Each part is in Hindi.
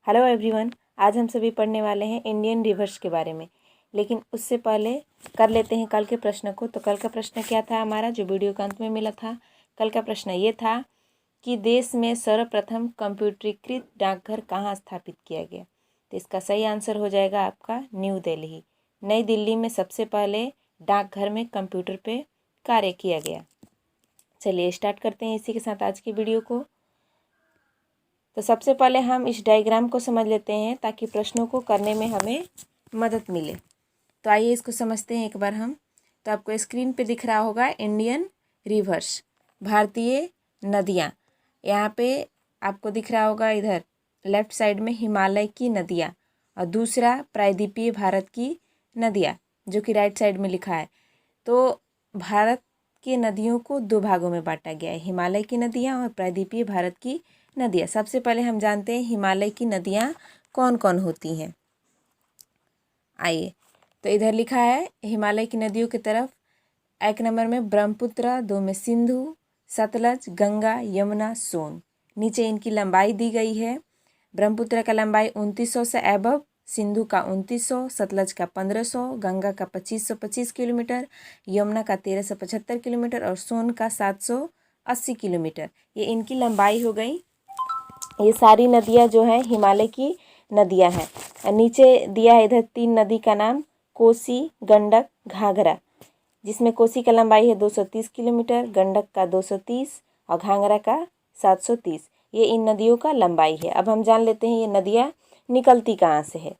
हेलो एवरीवन, आज हम सभी पढ़ने वाले हैं इंडियन रिवर्स के बारे में। लेकिन उससे पहले कर लेते हैं कल के प्रश्न को। तो कल का प्रश्न क्या था हमारा, जो वीडियो के अंत में मिला था। कल का प्रश्न ये था कि देश में सर्वप्रथम कंप्यूटरीकृत डाकघर कहाँ स्थापित किया गया। तो इसका सही आंसर हो जाएगा आपका न्यू दिल्ली। नई दिल्ली में सबसे पहले डाकघर में कंप्यूटर पे कार्य किया गया। चलिए स्टार्ट करते हैं इसी के साथ आज की वीडियो को। तो सबसे पहले हम इस डायग्राम को समझ लेते हैं ताकि प्रश्नों को करने में हमें मदद मिले। तो आइए इसको समझते हैं एक बार हम। तो आपको स्क्रीन पे दिख रहा होगा इंडियन रिवर्स, भारतीय नदियाँ। यहाँ पे आपको दिख रहा होगा इधर लेफ्ट साइड में हिमालय की नदियाँ और दूसरा प्रायद्वीपीय भारत की नदियाँ, जो कि राइट साइड में लिखा है। तो भारत की नदियों को दो भागों में बांटा गया है, हिमालय की नदियाँ और प्रायद्वीपीय भारत की नदियाँ। सबसे पहले हम जानते हैं हिमालय की नदियाँ कौन कौन होती हैं। आइए, तो इधर लिखा है हिमालय की नदियों की तरफ एक नंबर में ब्रह्मपुत्र, दो में सिंधु, सतलज, गंगा, यमुना, सोन। नीचे इनकी लंबाई दी गई है। ब्रह्मपुत्र का लंबाई 2900 से एबव, सिंधु का 2900, सतलज का 1500, गंगा का 2525 किलोमीटर, यमुना का 1375 किलोमीटर और सोन का 780 किलोमीटर। ये इनकी लंबाई हो गई। ये सारी नदियाँ जो हैं हिमालय की नदियाँ हैं। और नीचे दिया है इधर 3 नदी का नाम, कोसी, गंडक, घाघरा, जिसमें कोसी का लंबाई है 230 किलोमीटर, गंडक का 230 और घाघरा का 730। ये इन नदियों का लंबाई है। अब हम जान लेते हैं ये नदियाँ निकलती कहाँ से है।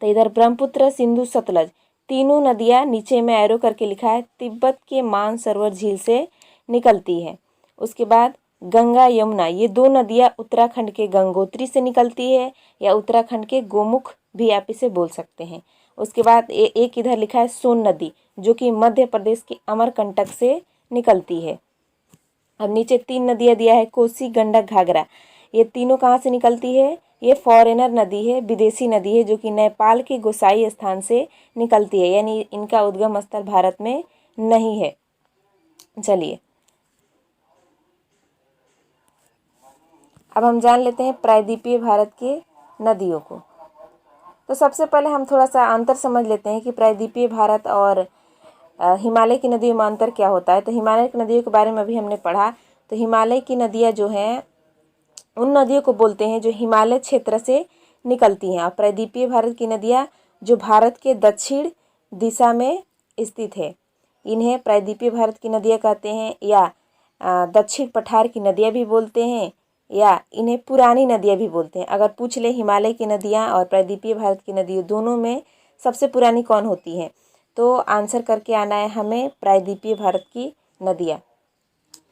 तो इधर ब्रह्मपुत्र, सिंधु, सतलज तीनों नदियाँ नीचे में एरो करके लिखा है तिब्बत के मानसरोवर झील से निकलती है। उसके बाद गंगा, यमुना, ये दो नदियाँ उत्तराखंड के गंगोत्री से निकलती है या उत्तराखंड के गोमुख भी आप इसे बोल सकते हैं। उसके बाद एक इधर लिखा है सोन नदी, जो कि मध्य प्रदेश के अमरकंटक से निकलती है। अब नीचे 3 नदियाँ दिया है, कोसी, गंडक, घाघरा। ये तीनों कहाँ से निकलती है? ये फॉरेनर नदी है, विदेशी नदी है, जो कि नेपाल के गोसाई स्थान से निकलती है, यानी इनका उद्गम स्थल भारत में नहीं है। चलिए अब हम जान लेते हैं प्रायद्वीपीय भारत के नदियों को। तो सबसे पहले हम थोड़ा सा अंतर समझ लेते हैं कि प्रायद्वीपीय भारत और हिमालय की नदियों में अंतर क्या होता है। तो हिमालय की नदियों के बारे में अभी हमने पढ़ा। तो हिमालय की नदियाँ जो हैं उन नदियों को बोलते हैं जो हिमालय क्षेत्र से निकलती हैं, और प्रायद्वीपीय भारत की नदियाँ जो भारत के दक्षिण दिशा में स्थित है, इन्हें प्रायद्वीपीय भारत की नदियाँ कहते हैं, या दक्षिण पठार की नदियाँ भी बोलते हैं, या इन्हें पुरानी नदियाँ भी बोलते हैं। अगर पूछ ले हिमालय की नदियाँ और प्रायद्वीपीय भारत की नदियों दोनों में सबसे पुरानी कौन होती है, तो आंसर करके आना है हमें प्रायद्वीपीय भारत की नदियाँ।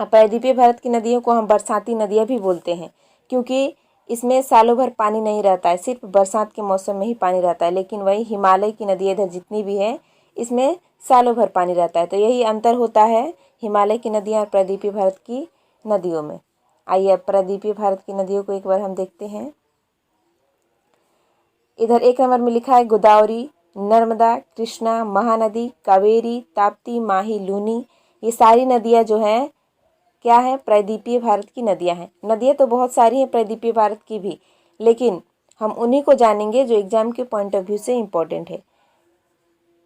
प्रायद्वीपीय भारत की नदियों को हम बरसाती नदियाँ भी बोलते हैं, क्योंकि इसमें सालों भर पानी नहीं रहता है, सिर्फ बरसात के मौसम में ही पानी रहता है। लेकिन वही हिमालय की नदियाँ इधर जितनी भी है इसमें सालों भर पानी रहता है। तो यही अंतर होता है हिमालय की नदियाँ और प्रायद्वीपीय भारत की नदियों में। आइए अब प्रायद्वीपीय भारत की नदियों को एक बार हम देखते हैं। इधर एक नंबर में लिखा है गोदावरी, नर्मदा, कृष्णा, महानदी, कावेरी, ताप्ती, माही, लूनी। ये सारी नदियाँ जो हैं क्या है? प्रायद्वीपीय भारत की नदियाँ हैं। नदियाँ तो बहुत सारी हैं प्रायद्वीपीय भारत की भी, लेकिन हम उन्हीं को जानेंगे जो एग्जाम के पॉइंट ऑफ व्यू से इम्पोर्टेंट है।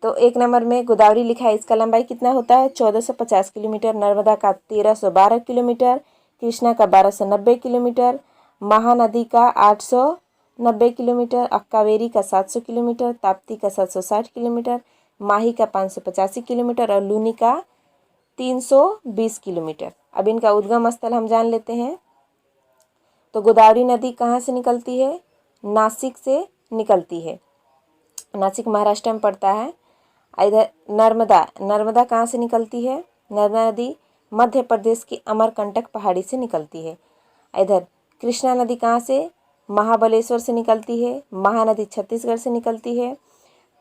तो एक नंबर में गोदावरी लिखा है, इसका लंबाई कितना होता है? 1450 किलोमीटर। नर्मदा का 1312 किलोमीटर, कृष्णा का 1290 किलोमीटर, महानदी का 890 किलोमीटर, कावेरी का 700 किलोमीटर, ताप्ती का 760 किलोमीटर, माही का 585 किलोमीटर और लूनी का 320 किलोमीटर। अब इनका उद्गम स्थल हम जान लेते हैं। तो गोदावरी नदी कहाँ से निकलती है? नासिक से निकलती है। नासिक महाराष्ट्र में पड़ता है। इधर नर्मदा कहाँ से निकलती है? नर्मदा नदी मध्य प्रदेश की अमरकंटक पहाड़ी से निकलती है। इधर कृष्णा नदी कहाँ से? महाबलेश्वर से निकलती है। महानदी छत्तीसगढ़ से निकलती है।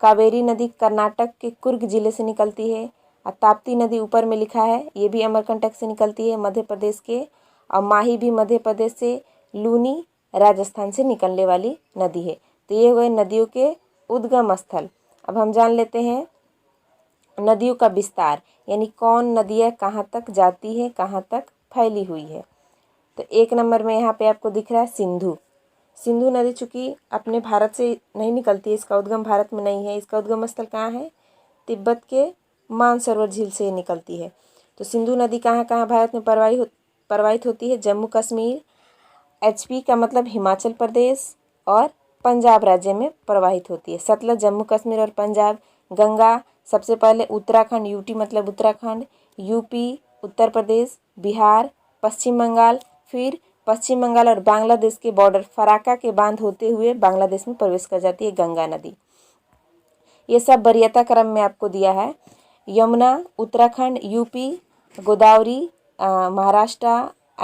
कावेरी नदी कर्नाटक के कुर्ग जिले से निकलती है। और ताप्ती नदी ऊपर में लिखा है, ये भी अमरकंटक से निकलती है मध्य प्रदेश के। और माही भी मध्य प्रदेश से, लूनी राजस्थान से निकलने वाली नदी है। तो ये हुए नदियों के उद्गम स्थल। अब हम जान लेते हैं नदियों का विस्तार, यानी कौन नदियाँ कहाँ तक जाती है, कहाँ तक फैली हुई है। तो एक नंबर में यहाँ पे आपको दिख रहा है सिंधु। सिंधु नदी चूँकि अपने भारत से नहीं निकलती है, इसका उद्गम भारत में नहीं है, इसका उद्गम स्थल कहाँ है, तिब्बत के मानसरोवर झील से निकलती है। तो सिंधु नदी कहाँ कहाँ भारत में प्रवाहित होती है, जम्मू कश्मीर, HP का मतलब हिमाचल प्रदेश और पंजाब राज्य में प्रवाहित होती है। सतलज जम्मू कश्मीर और पंजाब। गंगा सबसे पहले उत्तराखंड, UT मतलब उत्तराखंड, UP उत्तर प्रदेश, बिहार, पश्चिम बंगाल, फिर पश्चिम बंगाल और बांग्लादेश के बॉर्डर फराक्का के बांध होते हुए बांग्लादेश में प्रवेश कर जाती है गंगा नदी। ये सब वरीयता क्रम में आपको दिया है। यमुना उत्तराखंड, UP, गोदावरी महाराष्ट्र,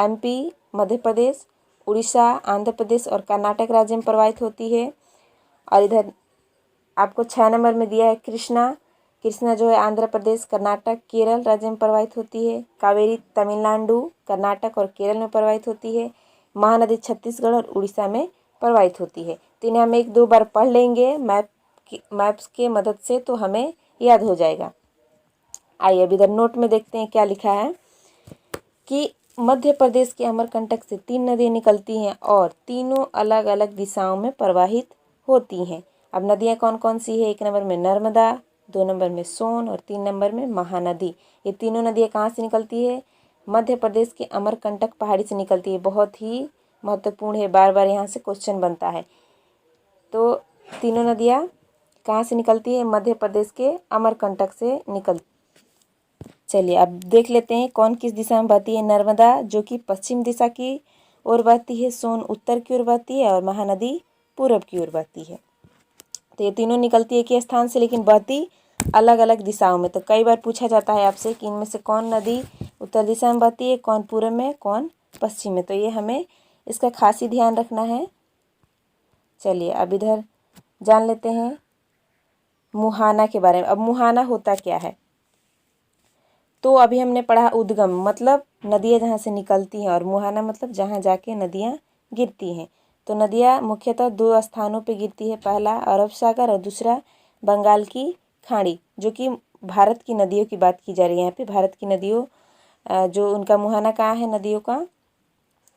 MP मध्य प्रदेश, उड़ीसा, आंध्र प्रदेश और कर्नाटक राज्य में प्रवाहित होती है। और इधर आपको 6 नंबर में दिया है कृष्णा जो है आंध्र प्रदेश, कर्नाटक, केरल राज्य में प्रवाहित होती है। कावेरी तमिलनाडु, कर्नाटक और केरल में प्रवाहित होती है। महानदी छत्तीसगढ़ और उड़ीसा में प्रवाहित होती है। तो इन्हें हम 1-2 बार पढ़ लेंगे मैप्स के मदद से, तो हमें याद हो जाएगा। आइए अब इधर नोट में देखते हैं क्या लिखा है कि मध्य प्रदेश के अमरकंटक से 3 नदियाँ निकलती हैं और तीनों अलग अलग दिशाओं में प्रवाहित होती हैं। अब नदियाँ कौन कौन सी है, 1 नंबर में नर्मदा, 2 नंबर में सोन और 3 नंबर में महानदी। ये तीनों नदियाँ कहाँ से निकलती है, मध्य प्रदेश के अमरकंटक पहाड़ी से निकलती है। बहुत ही महत्वपूर्ण है, बार बार यहाँ से क्वेश्चन बनता है। तो तीनों नदियाँ कहाँ से निकलती है, मध्य प्रदेश के अमरकंटक से निकलती। चलिए अब देख लेते हैं कौन किस दिशा में बहती है। नर्मदा जो कि पश्चिम दिशा की ओर बहती है, सोन उत्तर की ओर बहती है और महानदी पूरब की ओर बहती है। तो ये तीनों निकलती है एक ही स्थान से, लेकिन बहती अलग अलग दिशाओं में। तो कई बार पूछा जाता है आपसे कि इनमें से कौन नदी उत्तर दिशा में बहती है, कौन पूरब में, कौन पश्चिम में। तो ये हमें इसका खास ही ध्यान रखना है। चलिए अब इधर जान लेते हैं मुहाना के बारे में। अब मुहाना होता क्या है, तो अभी हमने पढ़ा उद्गम मतलब नदियाँ जहाँ से निकलती हैं, और मुहाना मतलब जहाँ जाके नदियाँ गिरती हैं। तो नदियाँ मुख्यतः 2 स्थानों पे गिरती है, पहला अरब सागर और दूसरा बंगाल की खाड़ी। जो कि भारत की नदियों की बात की जा रही है यहाँ पे। भारत की नदियों जो उनका मुहाना कहाँ है नदियों का,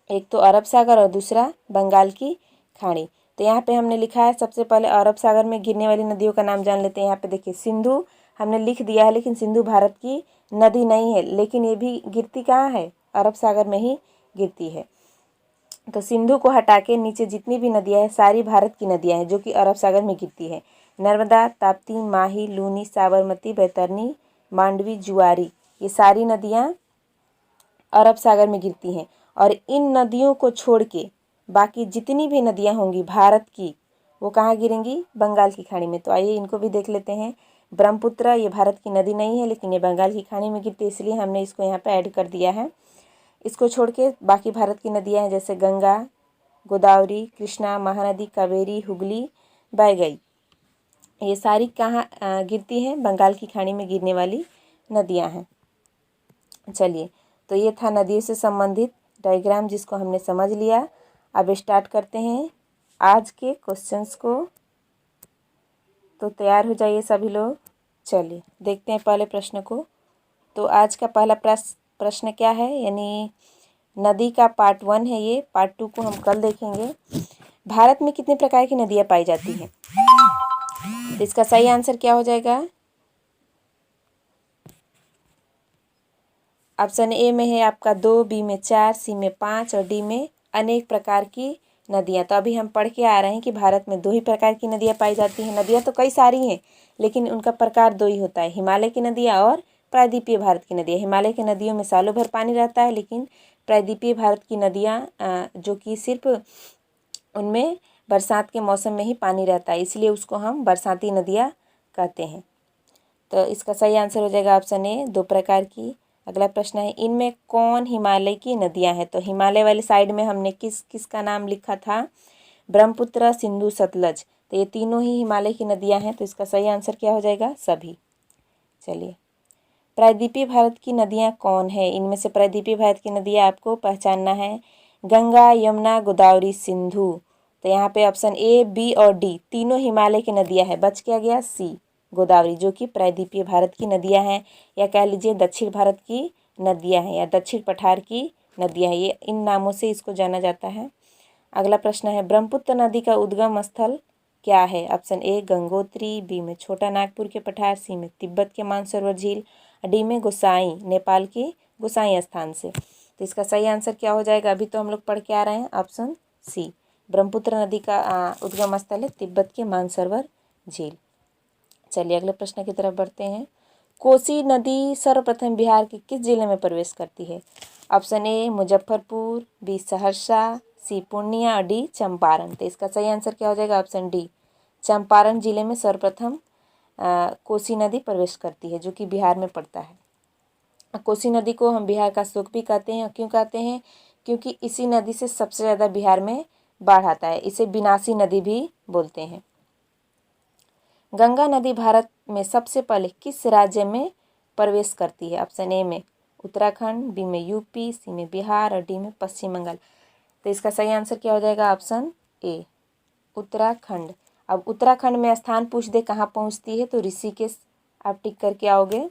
एक तो अरब सागर और दूसरा बंगाल की खाड़ी। तो यहाँ पे हमने लिखा है, सबसे पहले अरब सागर में गिरने वाली नदियों का नाम जान लेते हैं। यहाँ पे देखिए सिंधु हमने लिख दिया है, लेकिन सिंधु भारत की नदी नहीं है, लेकिन ये भी गिरती कहाँ है, अरब सागर में ही गिरती है। तो सिंधु को हटा के नीचे जितनी भी नदियाँ हैं सारी भारत की नदियाँ हैं जो कि अरब सागर में गिरती है। नर्मदा, ताप्ती, माही, लूनी, साबरमती, बैतरनी, मांडवी, जुआरी, ये सारी नदियाँ अरब सागर में गिरती हैं। और इन नदियों को छोड़ के बाकी जितनी भी नदियाँ होंगी भारत की, वो कहाँ गिरेंगी, बंगाल की खाड़ी में। तो आइए इनको भी देख लेते हैं। ब्रह्मपुत्र ये भारत की नदी नहीं है, लेकिन ये बंगाल की खाड़ी में गिरती है, इसलिए हमने इसको यहाँ पे ऐड कर दिया है। इसको छोड़ के बाकी भारत की नदियाँ हैं, जैसे गंगा, गोदावरी, कृष्णा, महानदी, कावेरी, हुगली, बैगई, ये सारी कहाँ गिरती हैं, बंगाल की खाड़ी में गिरने वाली नदियाँ हैं। चलिए तो ये था नदियों से संबंधित डायग्राम, जिसको हमने समझ लिया। अब स्टार्ट करते हैं आज के क्वेश्चंस को। तो तैयार हो जाइए सभी लोग। चलिए देखते हैं पहले प्रश्न को। तो आज का पहला प्रश्न क्या है, यानी नदी का पार्ट 1 है ये, पार्ट 2 को हम कल देखेंगे। भारत में कितने प्रकार की नदियाँ पाई जाती हैं, तो इसका सही आंसर क्या हो जाएगा। ऑप्शन ए में है आपका 2, बी में 4, सी में 5 और डी में अनेक प्रकार की नदियाँ। तो अभी हम पढ़ के आ रहे हैं कि भारत में 2 ही प्रकार की नदियाँ पाई जाती हैं। नदियाँ तो कई सारी हैं, लेकिन उनका प्रकार 2 ही होता है, हिमालय की नदियाँ और प्रायद्वीपीय भारत की नदियाँ। हिमालय की नदियों में सालों भर पानी रहता है, लेकिन प्रायद्वीपीय भारत की नदियाँ जो कि सिर्फ उनमें बरसात के मौसम में ही पानी रहता है, इसलिए उसको हम बरसाती नदियाँ कहते हैं। तो इसका सही आंसर हो जाएगा ऑप्शन ए, 2 प्रकार की। अगला प्रश्न है, इनमें कौन हिमालय की नदियाँ हैं। तो हिमालय वाली साइड में हमने किस का नाम लिखा था, ब्रह्मपुत्र, सिंधु, सतलज। तो ये तीनों ही हिमालय की नदियाँ हैं, तो इसका सही आंसर क्या हो जाएगा, सभी। चलिए प्रायद्वीपीय भारत की नदियाँ कौन है, इनमें से प्रायद्वीपीय भारत की नदियाँ आपको पहचानना है, गंगा, यमुना, गोदावरी, सिंधु। तो यहाँ पे ऑप्शन ए, बी और डी तीनों हिमालय की नदियाँ हैं, बच क्या गया सी, गोदावरी, जो कि प्रायद्वीपीय भारत की नदियाँ हैं, या कह लीजिए दक्षिण भारत की नदियाँ हैं, या दक्षिण पठार की नदियाँ हैं, ये इन नामों से इसको जाना जाता है। अगला प्रश्न है ब्रह्मपुत्र नदी का उद्गम स्थल क्या है? ऑप्शन ए गंगोत्री, बी में छोटा नागपुर के पठार, सी में तिब्बत के मानसरोवर झील, डी में गोसाई, नेपाल के गोसाई स्थान से। तो इसका सही आंसर क्या हो जाएगा? अभी तो हम लोग पढ़ के आ रहे हैं ऑप्शन सी, ब्रह्मपुत्र नदी का उद्गम स्थल है तिब्बत के मानसरोवर झील। चलिए अगले प्रश्न की तरफ बढ़ते हैं। कोसी नदी सर्वप्रथम बिहार के किस जिले में प्रवेश करती है? Option A Muzaffarpur, B Saharsa, C Purnia और डी चंपारण। तो इसका सही आंसर क्या हो जाएगा? ऑप्शन डी, चंपारण जिले में सर्वप्रथम कोसी नदी प्रवेश करती है, जो कि बिहार में पड़ता है। कोसी नदी को हम बिहार का सुख भी कहते हैं। क्यों कहते हैं? क्योंकि इसी नदी से सबसे ज़्यादा बिहार में बाढ़ आता है। इसे विनाशी नदी भी बोलते हैं। गंगा नदी भारत में सबसे पहले किस राज्य में प्रवेश करती है? ऑप्शन ए में उत्तराखंड, बी में यूपी, सी में बिहार और डी में पश्चिम बंगाल। तो इसका सही आंसर क्या हो जाएगा? Option A, Uttarakhand. अब उत्तराखंड में स्थान पूछ दे कहाँ पहुँचती है तो ऋषिकेश आप टिक करके आओगे,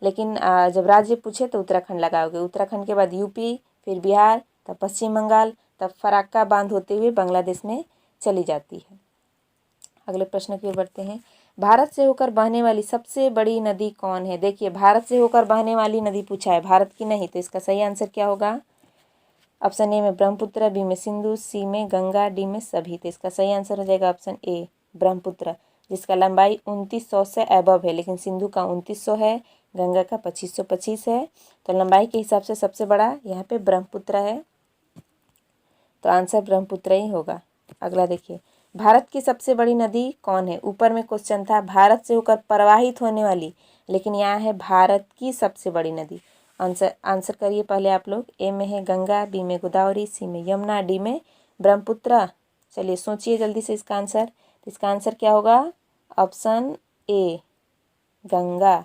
लेकिन जब राज्य पूछे तो उत्तराखंड लगाओगे। उत्तराखंड के बाद यूपी, फिर बिहार, तब पश्चिम बंगाल, तब फराक्का बांध होते हुए बांग्लादेश में चली जाती है। अगले प्रश्न की ओर बढ़ते हैं। भारत से होकर बहने वाली सबसे बड़ी नदी कौन है? देखिए भारत से होकर बहने वाली नदी पूछा है, भारत की नहीं। तो इसका सही आंसर क्या होगा? ऑप्शन ए में ब्रह्मपुत्र, बी में सिंधु, सी में गंगा, डी में सभी। तो इसका सही आंसर हो जाएगा ऑप्शन ए ब्रह्मपुत्र, जिसका लंबाई 2900 से अबव है, लेकिन सिंधु का 2900 है, गंगा का 2525 है। तो लंबाई के हिसाब से सबसे बड़ा यहाँ पे ब्रह्मपुत्र है, तो आंसर ब्रह्मपुत्र ही होगा। अगला देखिए, भारत की सबसे बड़ी नदी कौन है? ऊपर में क्वेश्चन था भारत से होकर प्रवाहित होने वाली, लेकिन यहाँ है भारत की सबसे बड़ी नदी। आंसर करिए पहले आप लोग। ए में है गंगा, बी में गोदावरी, सी में यमुना, डी में ब्रह्मपुत्र। चलिए सोचिए जल्दी से इसका आंसर। इसका आंसर क्या होगा? ऑप्शन ए गंगा,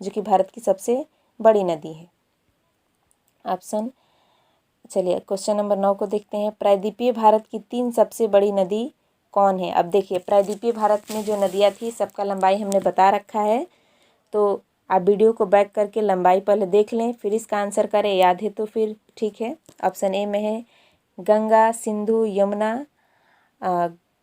जो कि भारत की सबसे बड़ी नदी है। ऑप्शन चलिए क्वेश्चन नंबर 9 को देखते हैं। प्रायद्वीपीय भारत की 3 सबसे बड़ी नदी कौन है? अब देखिए प्रायद्वीपीय भारत में जो नदियाँ थी सबका लंबाई हमने बता रखा है, तो आप वीडियो को बैक करके लंबाई पहले देख लें, फिर इसका आंसर करें। याद है तो फिर ठीक है। ऑप्शन ए में है गंगा, सिंधु, यमुना,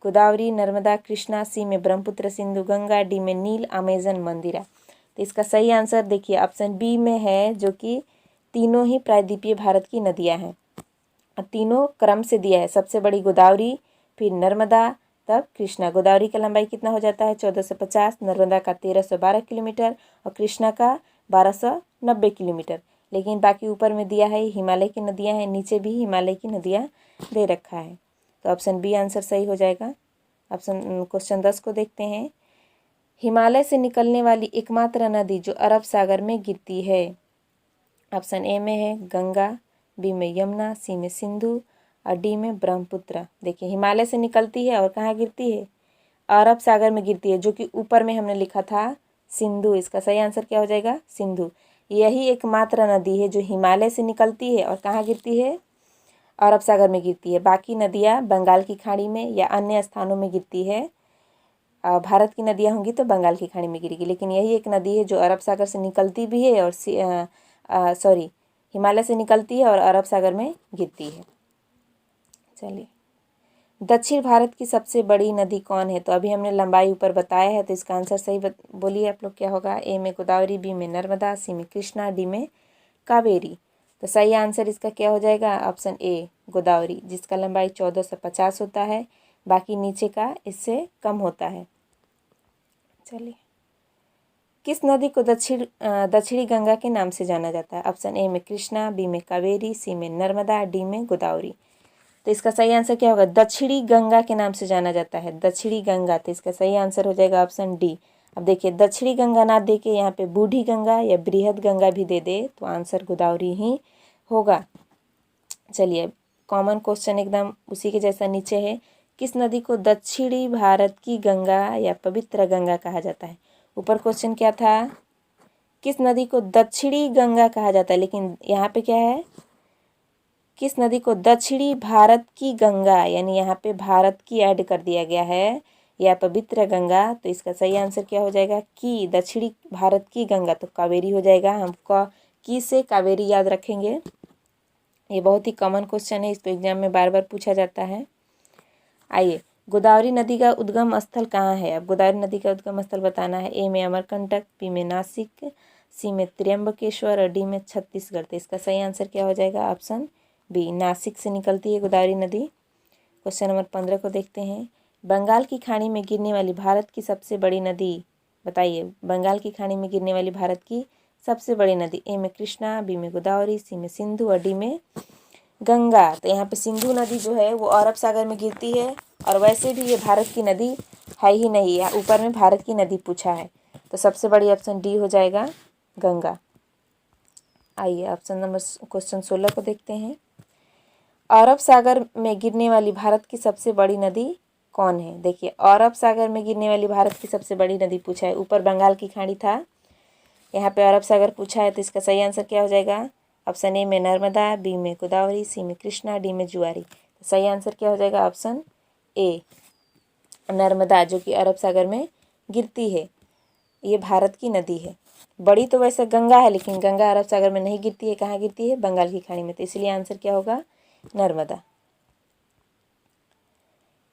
गोदावरी, नर्मदा, कृष्णा, सी में ब्रह्मपुत्र, सिंधु, गंगा, डी में नील, अमेजन, मंदिरा। तो इसका सही आंसर देखिए ऑप्शन बी में है, जो कि तीनों ही प्रायद्वीपीय भारत की नदियां हैं। तीनों क्रम से दिया है, सबसे बड़ी गोदावरी, फिर नर्मदा, तब कृष्णा। गोदावरी का लंबाई कितना हो जाता है? 1450, नर्मदा का 1312 किलोमीटर और कृष्णा का 1290 किलोमीटर। लेकिन बाकी ऊपर में दिया है हिमालय की नदियां हैं, नीचे भी हिमालय की नदियां दे रखा है, तो ऑप्शन बी आंसर सही हो जाएगा। क्वेश्चन 10 को देखते हैं। हिमालय से निकलने वाली एकमात्र नदी जो अरब सागर में गिरती है? ऑप्शन ए में है गंगा, बी में यमुना, सी में सिंधु और डी में ब्रह्मपुत्र। देखिए हिमालय से निकलती है और कहाँ गिरती है? अरब सागर में गिरती है, जो कि ऊपर में हमने लिखा था सिंधु। इसका सही आंसर क्या हो जाएगा? सिंधु। यही एकमात्र नदी है जो हिमालय से निकलती है और कहाँ गिरती है? अरब सागर में गिरती है। बाकी नदियाँ बंगाल की खाड़ी में या अन्य स्थानों में गिरती है। भारत की नदियाँ होंगी तो बंगाल की खाड़ी में गिरेगी, लेकिन यही एक नदी है जो अरब सागर से निकलती भी है और हिमालय से निकलती है और अरब सागर में गिरती है। चलिए, दक्षिण भारत की सबसे बड़ी नदी कौन है? तो अभी हमने लंबाई ऊपर बताया है, तो इसका आंसर सही बोलिए आप लोग क्या होगा? ए में गोदावरी, बी में नर्मदा, सी में कृष्णा, डी में कावेरी। तो सही आंसर इसका क्या हो जाएगा? ऑप्शन ए गोदावरी, जिसका लंबाई 1450 होता है, बाकी नीचे का इससे कम होता है। चलिए, किस नदी को दक्षिणी गंगा के नाम से जाना जाता है? ऑप्शन ए में कृष्णा, बी में कावेरी, सी में नर्मदा, डी में गोदावरी। तो इसका सही आंसर क्या होगा? दक्षिणी गंगा के नाम से जाना जाता है, दक्षिणी गंगा। तो इसका सही आंसर हो जाएगा ऑप्शन डी। अब देखिए दक्षिणी गंगा ना दे के यहाँ पे बूढ़ी गंगा या बृहद गंगा भी दे दे तो आंसर गोदावरी ही होगा। चलिए, कॉमन क्वेश्चन एकदम उसी के जैसा नीचे है। किस नदी को दक्षिणी भारत की गंगा या पवित्र गंगा कहा जाता है? ऊपर क्वेश्चन क्या था? किस नदी को दक्षिणी गंगा कहा जाता है, लेकिन यहाँ पे क्या है? किस नदी को दक्षिणी भारत की गंगा, यानी यहाँ पे भारत की ऐड कर दिया गया है, या पवित्र गंगा। तो इसका सही आंसर क्या हो जाएगा? कि दक्षिणी भारत की गंगा, तो कावेरी हो जाएगा। हमको की से कावेरी याद रखेंगे। ये बहुत ही कॉमन क्वेश्चन है, इसको एग्जाम में बार बार पूछा जाता है। आइए, गोदावरी नदी का उद्गम स्थल कहाँ है? अब गोदावरी नदी का उद्गम स्थल बताना है। ए में अमरकंटक, बी में नासिक, सी में त्र्यंबकेश्वर और डी में छत्तीसगढ़। तो इसका सही आंसर क्या हो जाएगा? ऑप्शन बी, नासिक से निकलती है गोदावरी नदी। क्वेश्चन नंबर 15 को देखते हैं। बंगाल की खाड़ी में गिरने वाली भारत की सबसे बड़ी नदी बताइए। बंगाल की खाड़ी में गिरने वाली भारत की सबसे बड़ी नदी। ए में कृष्णा, बी में गोदावरी, सी में सिंधु और डी में गंगा। तो यहाँ पे सिंधु नदी जो है वो अरब सागर में गिरती है, और वैसे भी ये भारत की नदी है ही नहीं है, ऊपर में भारत की नदी पूछा है, तो सबसे बड़ी ऑप्शन डी हो जाएगा, गंगा। आइए ऑप्शन नंबर क्वेश्चन 16 को देखते हैं। अरब सागर में गिरने वाली भारत की सबसे बड़ी नदी कौन है? देखिए, अरब सागर में गिरने वाली भारत की सबसे बड़ी नदी पूछा है, ऊपर बंगाल की खाड़ी था, यहाँ पे अरब सागर पूछा है, तो इसका सही आंसर क्या हो जाएगा? ऑप्शन ए में नर्मदा, बी में गोदावरी, सी में कृष्णा, डी में जुआरी। तो सही आंसर क्या हो जाएगा? ऑप्शन ए, नर्मदा, जो कि अरब सागर में गिरती है। ये भारत की नदी है। बड़ी तो वैसे गंगा है, लेकिन गंगा अरब सागर में नहीं गिरती है, कहाँ गिरती है? बंगाल की खाड़ी में। तो इसलिए आंसर क्या होगा? नर्मदा।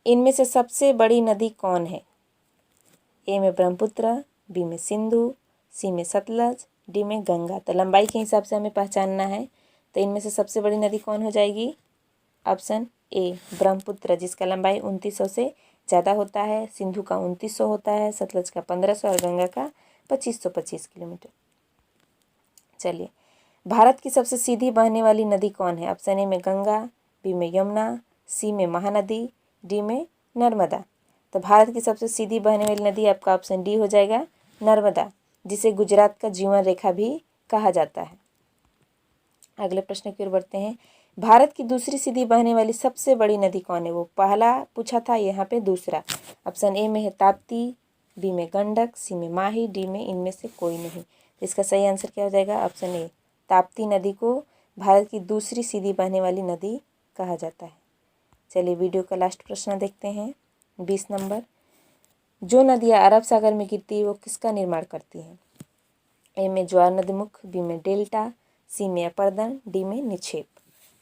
इनमें से सबसे बड़ी नदी कौन है? ए में ब्रह्मपुत्र, बी में सिंधु, सी में सतलज, डी में गंगा। तो लंबाई के हिसाब से हमें पहचानना है, तो इनमें से सबसे बड़ी नदी कौन हो जाएगी? ऑप्शन ए, ब्रह्मपुत्र, जिसका लंबाई 2900 से ज़्यादा होता है। सिंधु का 2900 होता है, सतलज का 1500 और गंगा का 2525 किलोमीटर। चलिए, भारत की सबसे सीधी बहने वाली नदी कौन है? ऑप्शन ए में गंगा, बी में यमुना, सी में महानदी, डी में नर्मदा। तो भारत की सबसे सीधी बहने वाली नदी आपका ऑप्शन डी हो जाएगा, नर्मदा, जिसे गुजरात का जीवन रेखा भी कहा जाता है। अगले प्रश्न की ओर बढ़ते हैं। भारत की दूसरी सीधी बहने वाली सबसे बड़ी नदी कौन है? वो पहला पूछा था, यहाँ पे दूसरा। ऑप्शन ए में है ताप्ती, बी में गंडक, सी में माही, डी में इनमें से कोई नहीं। इसका सही आंसर क्या हो जाएगा? ऑप्शन ए, ताप्ती नदी को भारत की दूसरी सीधी बहने वाली नदी कहा जाता है। चलिए, वीडियो का लास्ट प्रश्न देखते हैं, 20 नंबर। जो नदियाँ अरब सागर में गिरती है वो किसका निर्माण करती हैं? ए में ज्वार नदीमुख, बी में डेल्टा, सी में अपर्दन, डी में निक्षेप।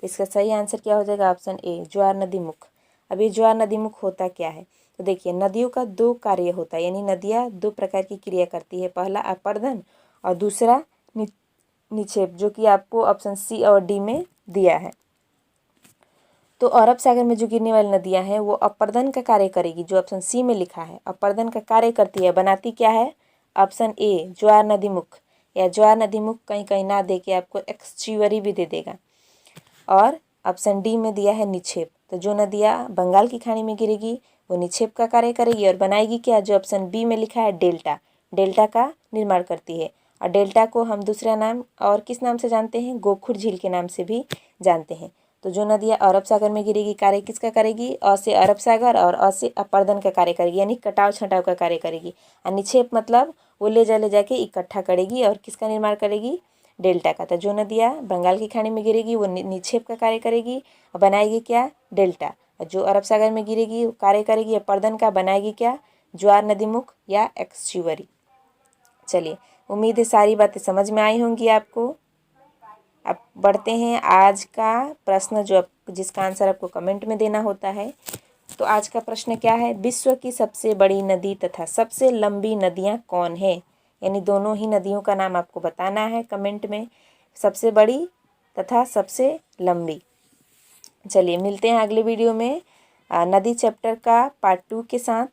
तो इसका सही आंसर क्या हो जाएगा? ऑप्शन ए, ज्वार नदीमुख। अब ये ज्वार नदीमुख होता क्या है? तो देखिए, नदियों का दो कार्य होता है, यानी नदियाँ दो प्रकार की क्रिया करती है, पहला अपर्दन और दूसरा निक्षेप, जो कि आपको ऑप्शन सी और डी में दिया है। तो अरब सागर में जो गिरने वाली नदियाँ हैं वो अपर्दन का कार्य करेगी, जो ऑप्शन सी में लिखा है, अपर्दन का कार्य करती है। बनाती क्या है? ऑप्शन ए, ज्वार नदीमुख, या ज्वार नदीमुख कहीं कहीं ना दे के आपको एक्सच्यूअरी भी दे देगा। और ऑप्शन डी में दिया है निक्षेप। तो जो नदियाँ बंगाल की खाड़ी में गिरेगी वो निक्षेप का कार्य करेगी, और बनाएगी क्या? जो ऑप्शन बी में लिखा है, डेल्टा, डेल्टा का निर्माण करती है। और डेल्टा को हम दूसरा नाम और किस नाम से जानते हैं? गोखुर झील के नाम से भी जानते हैं। तो जो नदियाँ अरब सागर में गिरेगी, कार्य किसका करेगी? अ से अरब सागर और अ से अपर्दन का कार्य करेगी, यानी कटाव छटाव का कार्य करेगी। और निक्षेप मतलब वो ले जाके इकट्ठा करेगी और किसका निर्माण करेगी? डेल्टा का। तो जो नदियाँ बंगाल की खाड़ी में गिरेगी वो निक्षेप का कार्य करेगी और बनाएगी क्या? डेल्टा। और जो अरब सागर में गिरेगी वो कार्य करेगी अपर्दन का, बनाएगी क्या? ज्वार नदीमुख या एक्सच्यूअरी। चलिए, उम्मीद है सारी बातें समझ में आई होंगी आपको। अब बढ़ते हैं आज का प्रश्न, जो जिसका आंसर आपको कमेंट में देना होता है। तो आज का प्रश्न क्या है? विश्व की सबसे बड़ी नदी तथा सबसे लंबी नदियाँ कौन है? यानी दोनों ही नदियों का नाम आपको बताना है कमेंट में, सबसे बड़ी तथा सबसे लंबी। चलिए, मिलते हैं अगले वीडियो में नदी चैप्टर का पार्ट 2 के साथ।